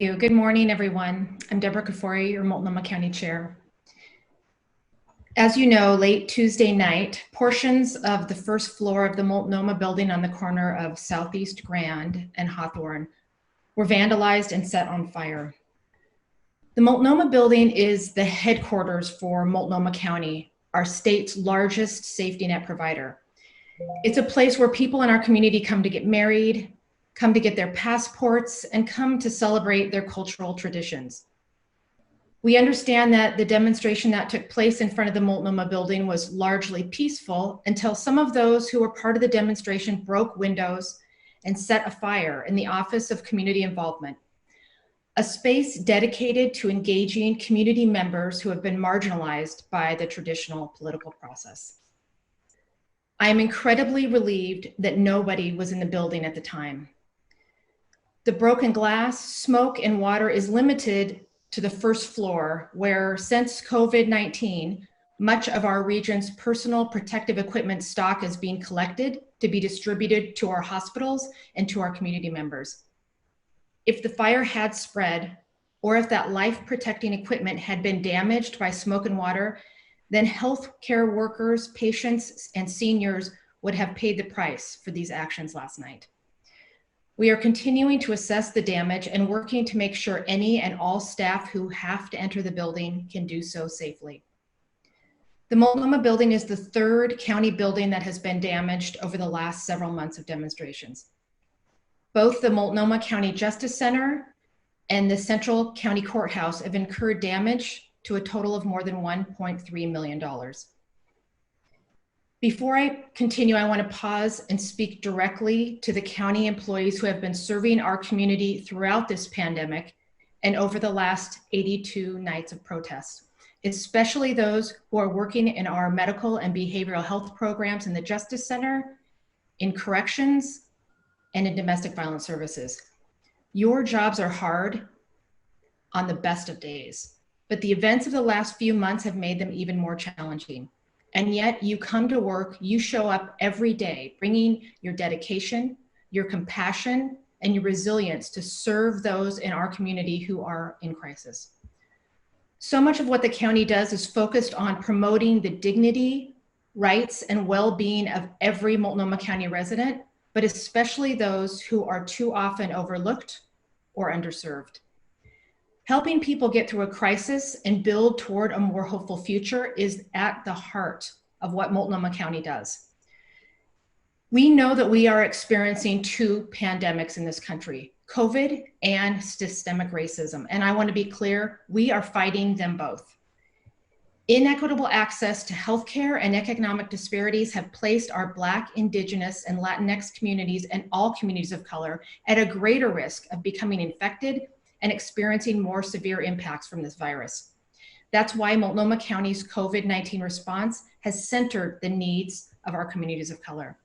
Good morning, everyone. I'm Deborah Kafoury, your Multnomah County Chair. As you know, late Tuesday night, portions of the first floor of the Multnomah building on the corner of Southeast Grand and Hawthorne were vandalized and set on fire. The Multnomah building is the headquarters for Multnomah County, our state's largest safety net provider. It's a place where people in our community come to get married, come to get their passports, and come to celebrate their cultural traditions. We understand that the demonstration that took place in front of the Multnomah building was largely peaceful until some of those who were part of the demonstration broke windows and set a fire in the Office of Community Involvement, a space dedicated to engaging community members who have been marginalized by the traditional political process. I am incredibly relieved that nobody was in the building at the time. The broken glass, smoke, and water is limited to the first floor, where since COVID-19, much of our region's personal protective equipment stock is being collected to be distributed to our hospitals and to our community members. If the fire had spread, or if that life-protecting equipment had been damaged by smoke and water, then healthcare workers, patients, and seniors would have paid the price for these actions last night. We are continuing to assess the damage and working to make sure any and all staff who have to enter the building can do so safely. The Multnomah building is the third county building that has been damaged over the last several months of demonstrations. Both the Multnomah County Justice Center and the Central County Courthouse have incurred damage to a total of more than $1.3 million. Before I continue, I want to pause and speak directly to the county employees who have been serving our community throughout this pandemic and over the last 82 nights of protests, especially those who are working in our medical and behavioral health programs in the Justice Center, in corrections, and in domestic violence services. Your jobs are hard on the best of days, but the events of the last few months have made them even more challenging. And yet you come to work, you show up every day, bringing your dedication, your compassion, and your resilience to serve those in our community who are in crisis. So much of what the county does is focused on promoting the dignity, rights, and well-being of every Multnomah County resident, but especially those who are too often overlooked or underserved. Helping people get through a crisis and build toward a more hopeful future is at the heart of what Multnomah County does. We know that we are experiencing two pandemics in this country, COVID and systemic racism. And I want to be clear, we are fighting them both. Inequitable access to healthcare and economic disparities have placed our Black, Indigenous, and Latinx communities and all communities of color at a greater risk of becoming infected and experiencing more severe impacts from this virus. That's why Multnomah County's COVID-19 response has centered the needs of our communities of color.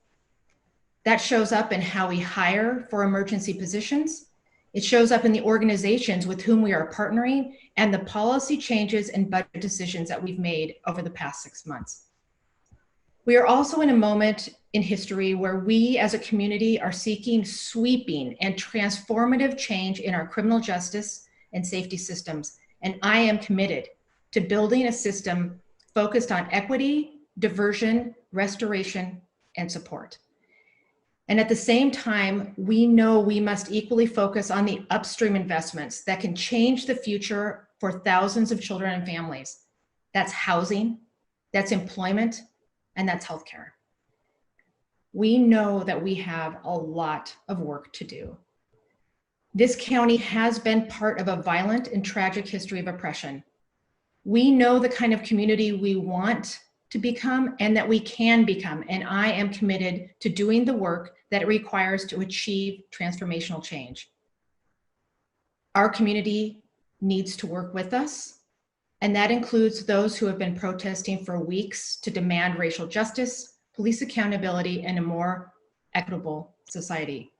That shows up in how we hire for emergency positions. It shows up in the organizations with whom we are partnering and the policy changes and budget decisions that we've made over the past 6 months. We are also in a moment in history where we as a community are seeking sweeping and transformative change in our criminal justice and safety systems. And I am committed to building a system focused on equity, diversion, restoration, and support. And at the same time, we know we must equally focus on the upstream investments that can change the future for thousands of children and families. That's housing, that's employment, and that's healthcare. We know that we have a lot of work to do. This county has been part of a violent and tragic history of oppression. We know the kind of community we want to become and that we can become, and I am committed to doing the work that it requires to achieve transformational change. Our community needs to work with us, and that includes those who have been protesting for weeks to demand racial justice, police accountability, and a more equitable society.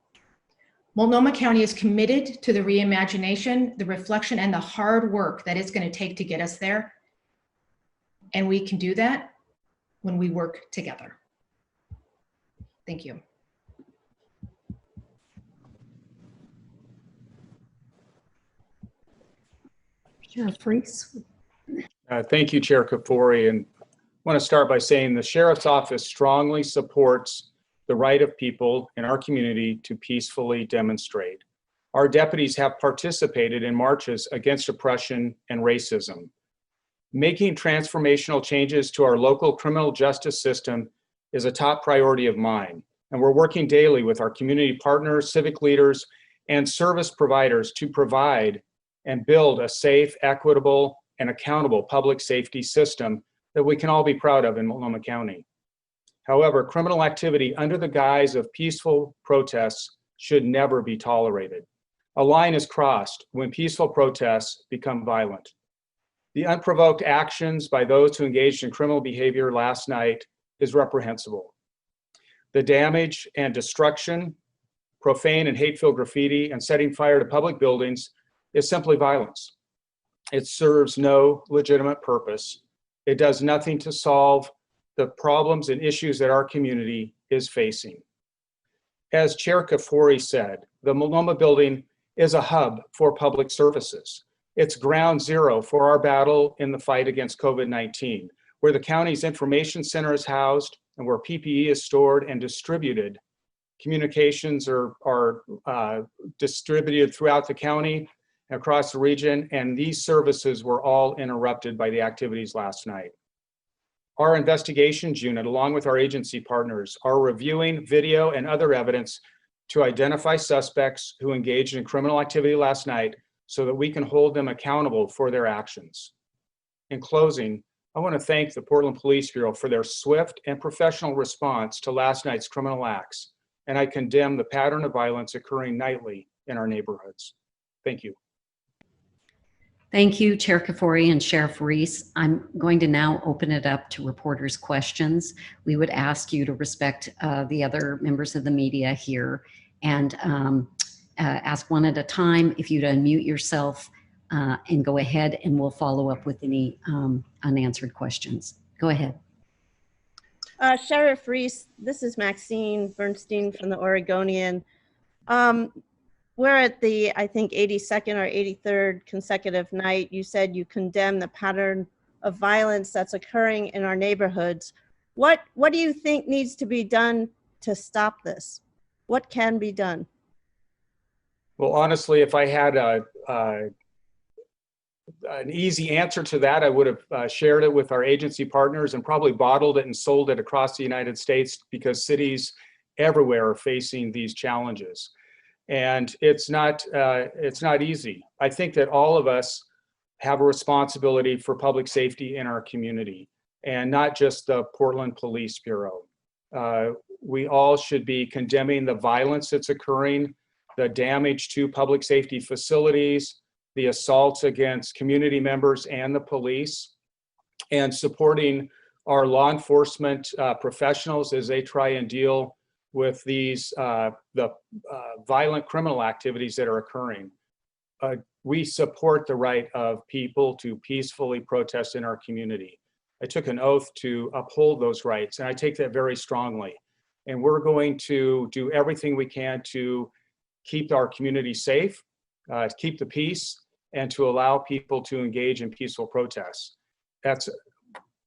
Multnomah County is committed to the reimagination, the reflection, and the hard work that it's going to take to get us there. And we can do that when we work together. Thank you. Reese. Thank you, Chair Kafoury. And I want to start by saying the Sheriff's Office strongly supports the right of people in our community to peacefully demonstrate. Our deputies have participated in marches against oppression and racism. Making transformational changes to our local criminal justice system is a top priority of mine, and we're working daily with our community partners, civic leaders, and service providers to provide and build a safe, equitable, and accountable public safety system that we can all be proud of in Multnomah County. However, criminal activity under the guise of peaceful protests should never be tolerated. A line is crossed when peaceful protests become violent. The unprovoked actions by those who engaged in criminal behavior last night is reprehensible. The damage and destruction, profane and hate-filled graffiti, and setting fire to public buildings is simply violence. It serves no legitimate purpose. It does nothing to solve the problems and issues that our community is facing. As Chair Kafoury said, the Multnomah Building is a hub for public services. It's ground zero for our battle in the fight against COVID-19, where the county's information center is housed and where PPE is stored and distributed. Communications are distributed throughout the county, across the region, and these services were all interrupted by the activities last night. Our investigations unit, along with our agency partners, are reviewing video and other evidence to identify suspects who engaged in criminal activity last night so that we can hold them accountable for their actions. In closing, I want to thank the Portland Police Bureau for their swift and professional response to last night's criminal acts, and I condemn the pattern of violence occurring nightly in our neighborhoods. Thank you. Thank you, Chair Kafoury and Sheriff Reese. I'm going to now open it up to reporters' questions. We would ask you to respect the other members of the media here and ask one at a time. If you'd unmute yourself and go ahead, and we'll follow up with any unanswered questions. Go ahead. Sheriff Reese, this is Maxine Bernstein from the Oregonian. We're at the, I think, 82nd or 83rd consecutive night. You said you condemn the pattern of violence that's occurring in our neighborhoods. What do you think needs to be done to stop this? What can be done? Well, honestly, if I had an easy answer to that, I would have shared it with our agency partners and probably bottled it and sold it across the United States, because cities everywhere are facing these challenges. And it's not easy. I think that all of us have a responsibility for public safety in our community, and not just the Portland Police Bureau. We all should be condemning the violence that's occurring, the damage to public safety facilities, the assaults against community members and the police, and supporting our law enforcement professionals as they try and deal with these violent criminal activities that are occurring. We support the right of people to peacefully protest in our community. I took an oath to uphold those rights, and I take that very strongly. And we're going to do everything we can to keep our community safe, to keep the peace, and to allow people to engage in peaceful protests. That's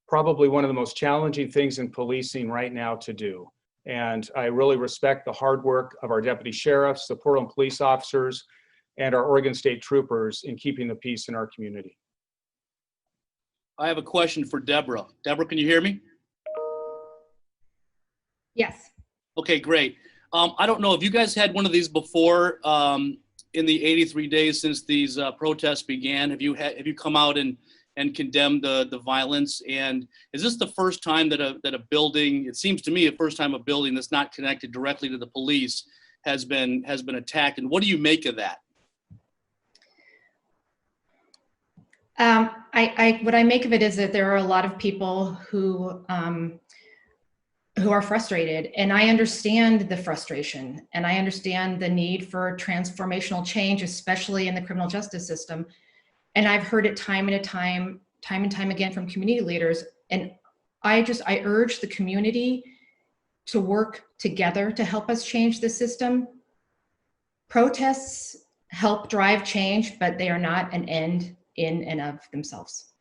probably one of the most challenging things in policing right now to do. And I really respect the hard work of our deputy sheriffs, the Portland police officers, and our Oregon State troopers in keeping the peace in our community. I have a question for Deborah. Deborah, can you hear me? Yes. Okay, great. I don't know if you guys had one of these before in the 83 days since these protests began. Have you come out and condemned the violence? And is this the first time that a building, it seems to me, the first time a building that's not connected directly to the police has been attacked? And what do you make of that? What I make of it is that there are a lot of people who are frustrated, and I understand the frustration, and I understand the need for transformational change, especially in the criminal justice system. And I've heard it time and time again from community leaders. And I urge the community to work together to help us change the system. Protests help drive change, but they are not an end in and of themselves.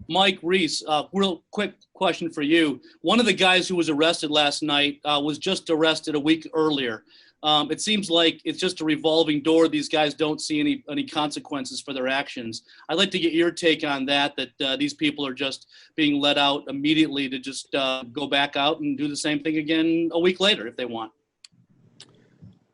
Mike, Reese, real quick question for you. One of the guys who was arrested last night was just arrested a week earlier. It seems like it's just a revolving door. These guys don't see any consequences for their actions. I'd like to get your take on that these people are just being let out immediately to just go back out and do the same thing again a week later if they want.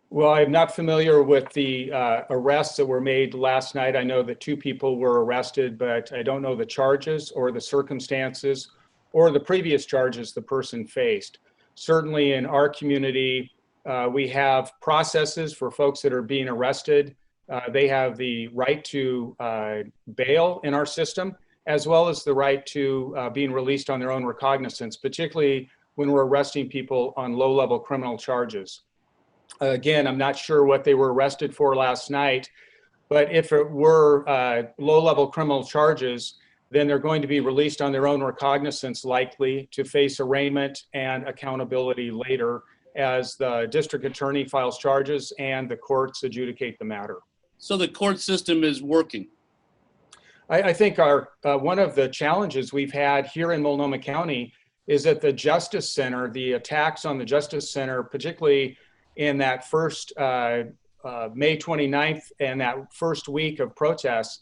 Well, I'm not familiar with the arrests that were made last night. I know that 2 people were arrested, but I don't know the charges or the circumstances or the previous charges the person faced. Certainly in our community, we have processes for folks that are being arrested. They have the right to bail in our system, as well as the right to being released on their own recognizance, particularly when we're arresting people on low-level criminal charges. Again, I'm not sure what they were arrested for last night, but if it were low-level criminal charges, then they're going to be released on their own recognizance, likely to face arraignment and accountability later as the district attorney files charges and the courts adjudicate the matter. So the court system is working. I think our one of the challenges we've had here in Multnomah County is that the Justice Center, the attacks on the Justice Center, particularly in that first May 29th and that first week of protests,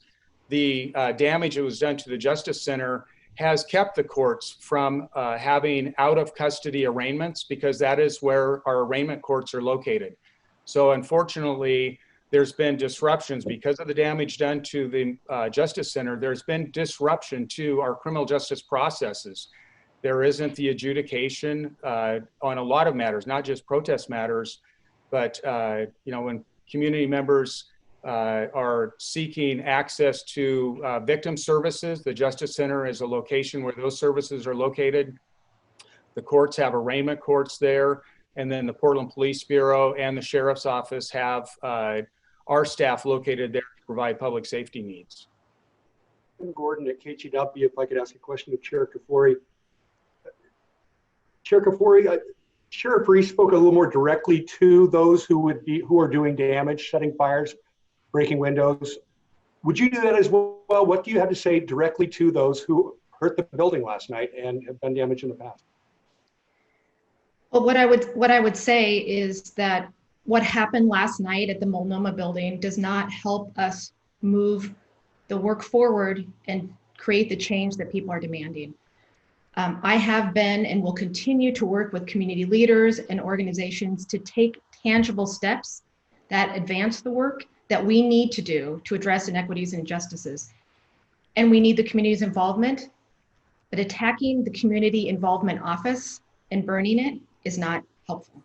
the damage that was done to the Justice Center has kept the courts from having out of custody arraignments, because that is where our arraignment courts are located. So unfortunately, there's been disruptions because of the damage done to the Justice Center. There's been disruption to our criminal justice processes. There isn't the adjudication on a lot of matters, not just protest matters, but when community members are seeking access to victim services, the Justice Center is a location where those services are located. The courts have arraignment courts there, and then the Portland Police Bureau and the Sheriff's Office have our staff located there to provide public safety needs. I'm Gordon at KGW. If I could ask a question of Chair Kafoury. Chair Kafoury, Sheriff Reese spoke a little more directly to those who are doing damage, setting fires, breaking windows. Would you do that as well? What do you have to say directly to those who hurt the building last night and have done damage in the past? Well, what I would say is that what happened last night at the Multnomah building does not help us move the work forward and create the change that people are demanding. I have been and will continue to work with community leaders and organizations to take tangible steps that advance the work that we need to do to address inequities and injustices. And we need the community's involvement, but attacking the community involvement office and burning it is not helpful.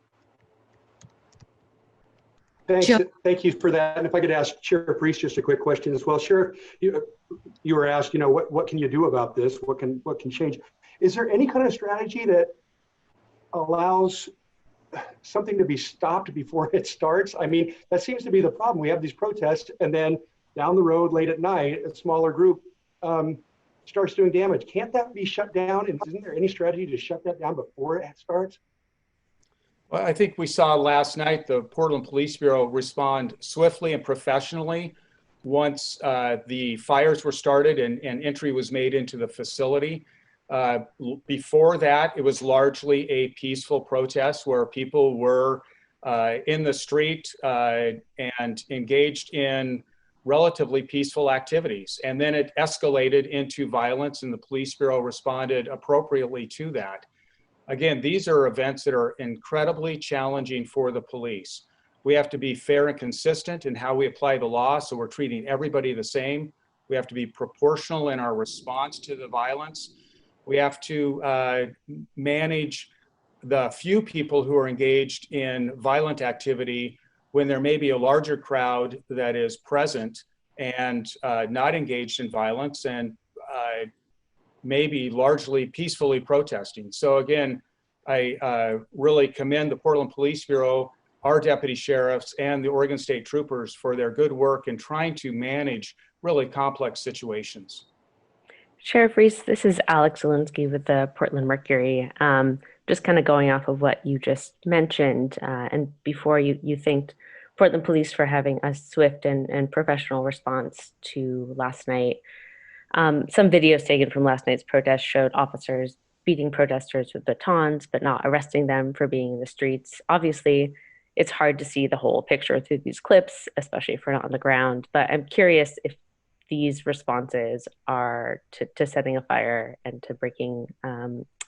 Thanks. Thank you for that. And if I could ask Sheriff Reese just a quick question as well. Sheriff, you were asked, what can you do about this? What can change? Is there any kind of strategy that allows something to be stopped before it starts? I mean, that seems to be the problem. We have these protests, and then down the road late at night, a smaller group starts doing damage. Can't that be shut down? And isn't there any strategy to shut that down before it starts? Well, I think we saw last night the Portland Police Bureau respond swiftly and professionally once the fires were started and entry was made into the facility. Before that, it was largely a peaceful protest where people were in the street and engaged in relatively peaceful activities. And then it escalated into violence, and the Police Bureau responded appropriately to that. Again, these are events that are incredibly challenging for the police. We have to be fair and consistent in how we apply the law, so we're treating everybody the same. We have to be proportional in our response to the violence. We have to manage the few people who are engaged in violent activity when there may be a larger crowd that is present and not engaged in violence and maybe largely peacefully protesting. So again, I really commend the Portland Police Bureau, our deputy sheriffs, and the Oregon State Troopers for their good work in trying to manage really complex situations. Sheriff Reese, this is Alex Zielinski with the Portland Mercury. Just kind of going off of what you just mentioned, and before you thanked Portland Police for having a swift and professional response to last night. Some videos taken from last night's protest showed officers beating protesters with batons, but not arresting them for being in the streets. Obviously, it's hard to see the whole picture through these clips, especially if we're not on the ground. But I'm curious if these responses are to setting a fire and to breaking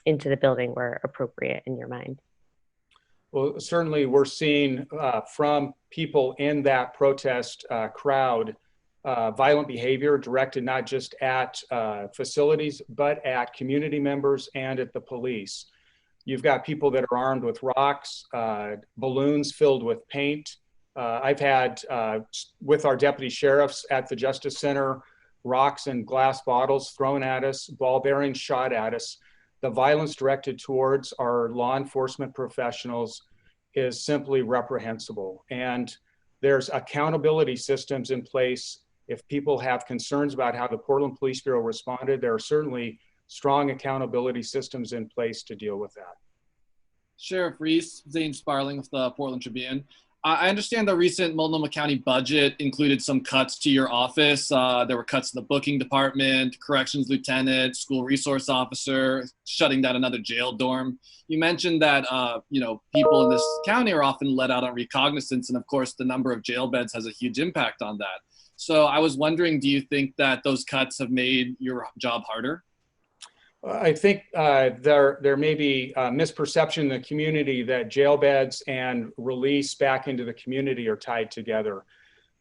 into the building were appropriate in your mind. Well, certainly we're seeing from people in that protest crowd violent behavior directed not just at facilities, but at community members and at the police. You've got people that are armed with rocks, balloons filled with paint. I've had, with our deputy sheriffs at the Justice Center, rocks and glass bottles thrown at us, ball bearings shot at us. The violence directed towards our law enforcement professionals is simply reprehensible. And there's accountability systems in place. If people have concerns about how the Portland Police Bureau responded, there are certainly strong accountability systems in place to deal with that. Sheriff Reese, Zane Sparling with the Portland Tribune. I understand the recent Multnomah County budget included some cuts to your office. There were cuts to the booking department, corrections lieutenant, school resource officer, shutting down another jail dorm. You mentioned that people in this county are often let out on recognizance, and of course the number of jail beds has a huge impact on that. So I was wondering, do you think that those cuts have made your job harder? I think there may be a misperception in the community that jail beds and release back into the community are tied together.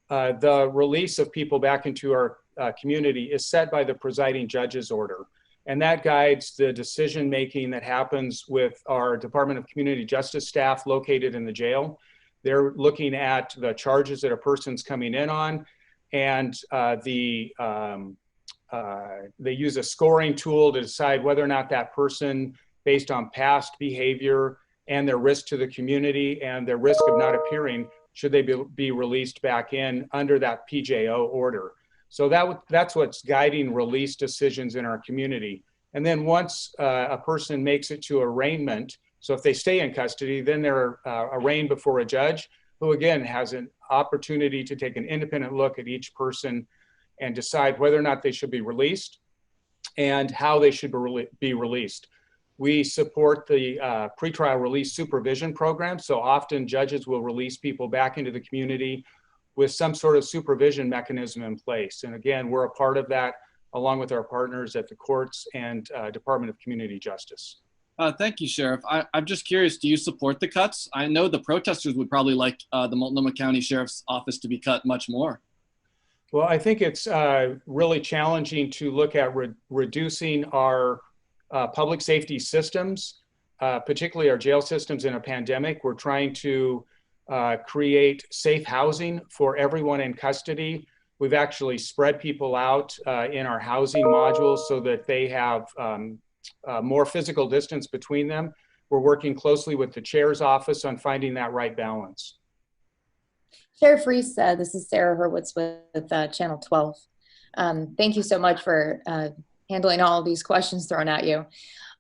The release of people back into our community is set by the presiding judge's order, and that guides the decision-making that happens with our Department of Community Justice staff located in the jail. They're looking at the charges that a person's coming in on, and they use a scoring tool to decide whether or not that person, based on past behavior and their risk to the community and their risk of not appearing, should they be released back in under that PJO order. So that's what's guiding release decisions in our community. And then once a person makes it to arraignment, so if they stay in custody, then they're arraigned before a judge who again has an opportunity to take an independent look at each person and decide whether or not they should be released and how they should be released. We support the pretrial release supervision program. So often judges will release people back into the community with some sort of supervision mechanism in place. And again, we're a part of that along with our partners at the courts and Department of Community Justice. Thank you, Sheriff. I'm just curious, do you support the cuts? I know the protesters would probably like the Multnomah County Sheriff's Office to be cut much more. Well, I think it's really challenging to look at reducing our public safety systems, particularly our jail systems in a pandemic. We're trying to create safe housing for everyone in custody. We've actually spread people out in our housing modules so that they have more physical distance between them. We're working closely with the chair's office on finding that right balance. Sheriff Reese, this is Sarah Hurwitz with Channel 12. Thank you so much for handling all of these questions thrown at you.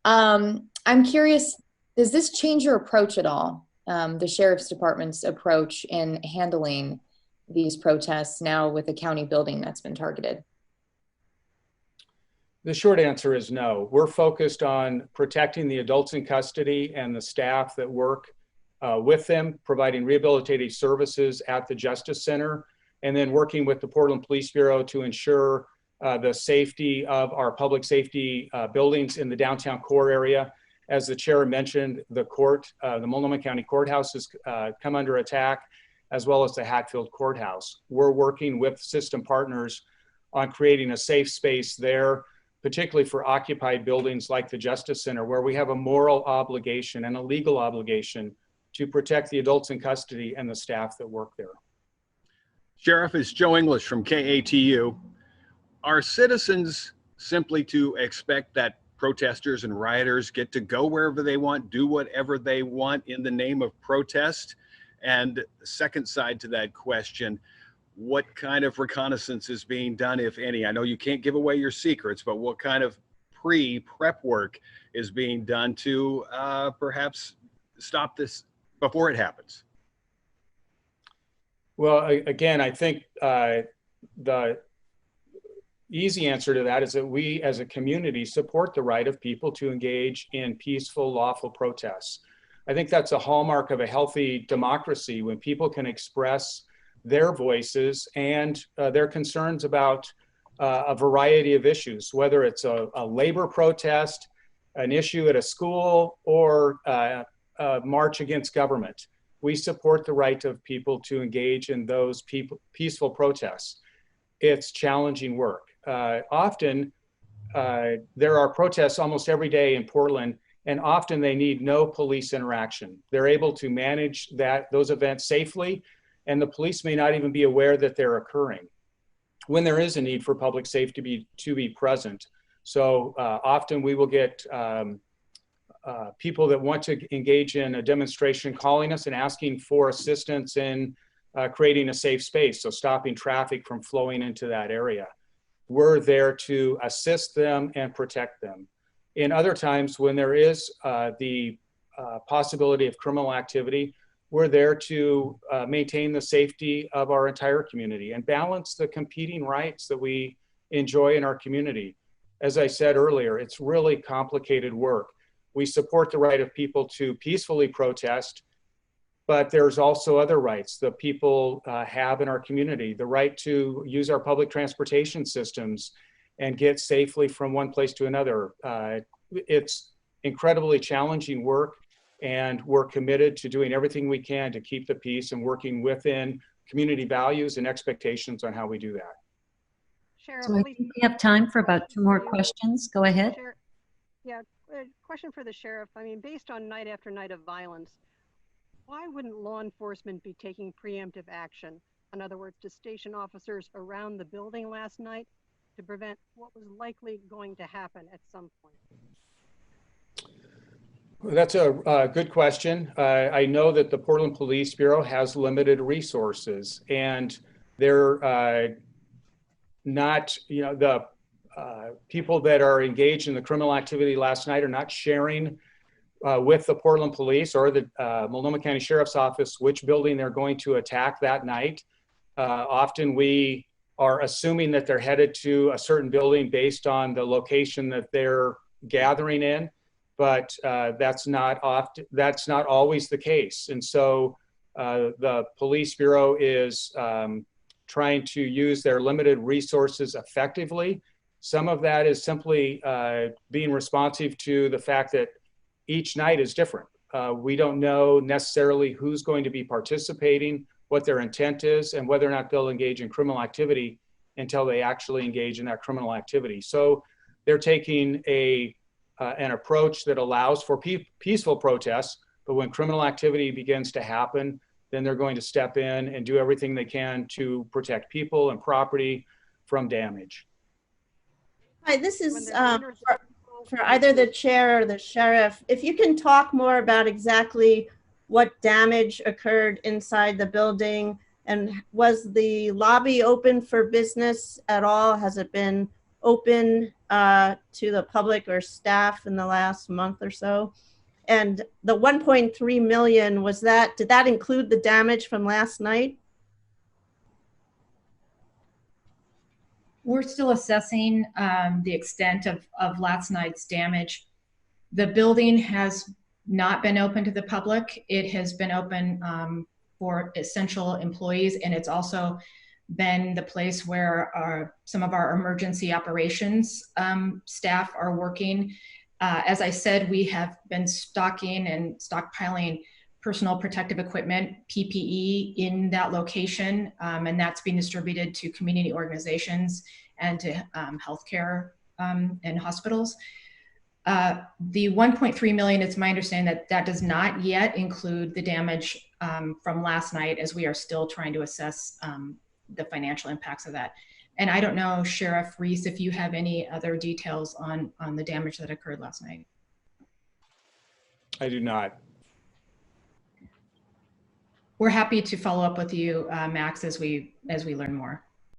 I'm curious, does this change your approach at all? The Sheriff's Department's approach in handling these protests now with the county building that's been targeted? The short answer is no. We're focused on protecting the adults in custody and the staff that work with them, providing rehabilitative services at the Justice Center, and then working with the Portland Police Bureau to ensure the safety of our public safety buildings in the downtown core area. As the chair mentioned, the Multnomah County Courthouse has come under attack, as well as the Hatfield Courthouse. We're working with system partners on creating a safe space there, particularly for occupied buildings like the Justice Center, where we have a moral obligation and a legal obligation to protect the adults in custody and the staff that work there. Sheriff, it's Joe English from KATU. Are citizens simply to expect that protesters and rioters get to go wherever they want, do whatever they want in the name of protest? And the second side to that question, what kind of reconnaissance is being done, if any? I know you can't give away your secrets, but what kind of prep work is being done to perhaps stop this before it happens? Well, again, I think the easy answer to that is that we as a community support the right of people to engage in peaceful, lawful protests. I think that's a hallmark of a healthy democracy, when people can express their voices and their concerns about a variety of issues, whether it's a labor protest, an issue at a school, or a march against government. We support the right of people to engage in those peaceful protests. It's challenging work. Often there are protests almost every day in Portland, and often they need no police interaction. They're able to manage those events safely, and the police may not even be aware that they're occurring when there is a need for public safety to be present. So often we will get people that want to engage in a demonstration calling us and asking for assistance in creating a safe space, so stopping traffic from flowing into that area. We're there to assist them and protect them. In other times, when there is the possibility of criminal activity, we're there to maintain the safety of our entire community and balance the competing rights that we enjoy in our community. As I said earlier, it's really complicated work. We support the right of people to peacefully protest, but there's also other rights that people have in our community. The right to use our public transportation systems and get safely from one place to another. It's incredibly challenging work, and we're committed to doing everything we can to keep the peace and working within community values and expectations on how we do that. Sheriff, So I think we have time for about 2 more questions. Go ahead. Yeah, a question for the sheriff. I mean, based on night after night of violence, why wouldn't law enforcement be taking preemptive action? In other words, to station officers around the building last night to prevent what was likely going to happen at some point? That's a good question. I know that the Portland Police Bureau has limited resources, and they're not, the people that are engaged in the criminal activity last night are not sharing with the Portland Police or the Multnomah County Sheriff's Office which building they're going to attack that night. Often we are assuming that they're headed to a certain building based on the location that they're gathering in, but that's not always the case. And so the Police Bureau is trying to use their limited resources effectively. Some of that is simply being responsive to the fact that each night is different. We don't know necessarily who's going to be participating, what their intent is, and whether or not they'll engage in criminal activity until they actually engage in that criminal activity. So they're taking an approach that allows for peaceful protests, but when criminal activity begins to happen, then they're going to step in and do everything they can to protect people and property from damage. Hi, this is for either the chair or the sheriff. If you can talk more about exactly what damage occurred inside the building, and was the lobby open for business at all? Has it been open to the public or staff in the last month or so? And the 1.3 million, did that include the damage from last night? We're still assessing the extent of last night's damage. The building has not been open to the public. It has been open for essential employees, and it's also been the place where some of our emergency operations staff are working. As I said, we have been stocking and stockpiling personal protective equipment, PPE, in that location, and that's being distributed to community organizations and to healthcare and hospitals. The 1.3 million, it's my understanding that does not yet include the damage from last night, as we are still trying to assess the financial impacts of that. And I don't know, Sheriff Reese, if you have any other details on the damage that occurred last night. I do not. We're happy to follow up with you, Max, as we learn more.